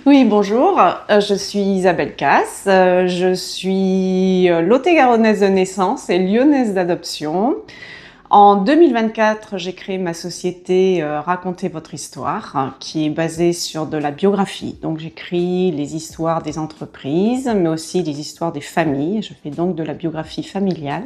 Oui, bonjour, je suis Isabelle Casse, je suis lot-et-garonnaise de naissance et lyonnaise d'adoption. En 2024, j'ai créé ma société Racontez votre histoire, qui est basée sur de la biographie. Donc j'écris les histoires des entreprises, mais aussi les histoires des familles. Je fais donc de la biographie familiale.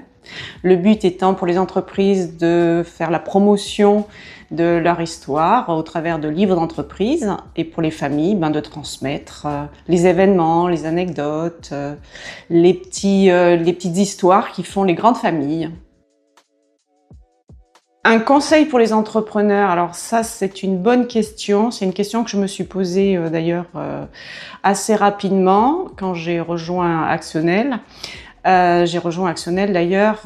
Le but étant pour les entreprises de faire la promotion de leur histoire au travers de livres d'entreprise et pour les familles de transmettre les événements, les anecdotes, les petites histoires qui font les grandes familles. Un conseil pour les entrepreneurs, alors ça c'est une bonne question, c'est une question que je me suis posée d'ailleurs assez rapidement quand j'ai rejoint Actionnel. J'ai rejoint Actionnel d'ailleurs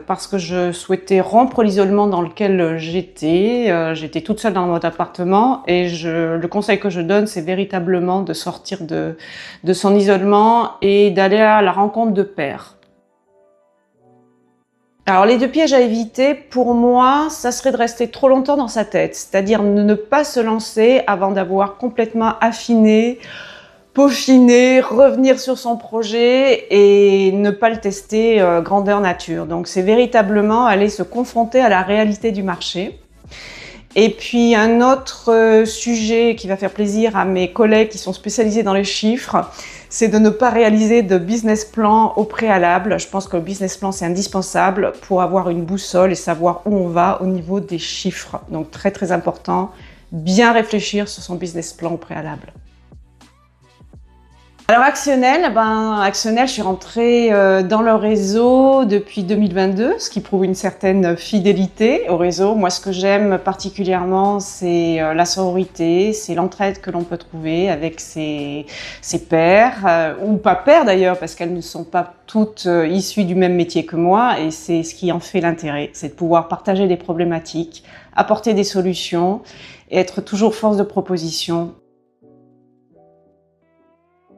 parce que je souhaitais rompre l'isolement dans lequel j'étais. J'étais toute seule dans mon appartement et le conseil que je donne, c'est véritablement de sortir de son isolement et d'aller à la rencontre de pairs. Alors les deux pièges à éviter, pour moi, ça serait de rester trop longtemps dans sa tête, c'est-à-dire ne pas se lancer avant d'avoir complètement affiné, peaufiner, revenir sur son projet et ne pas le tester grandeur nature. Donc c'est véritablement aller se confronter à la réalité du marché. Et puis un autre sujet qui va faire plaisir à mes collègues qui sont spécialisés dans les chiffres, c'est de ne pas réaliser de business plan au préalable. Je pense que le business plan c'est indispensable pour avoir une boussole et savoir où on va au niveau des chiffres. Donc très très important, bien réfléchir sur son business plan au préalable. Alors Actionnel, Actionnel, je suis rentrée dans le réseau depuis 2022, ce qui prouve une certaine fidélité au réseau. Moi, ce que j'aime particulièrement, c'est la sororité, c'est l'entraide que l'on peut trouver avec ses pairs, ou pas pairs d'ailleurs, parce qu'elles ne sont pas toutes issues du même métier que moi, et c'est ce qui en fait l'intérêt, c'est de pouvoir partager des problématiques, apporter des solutions, et être toujours force de proposition.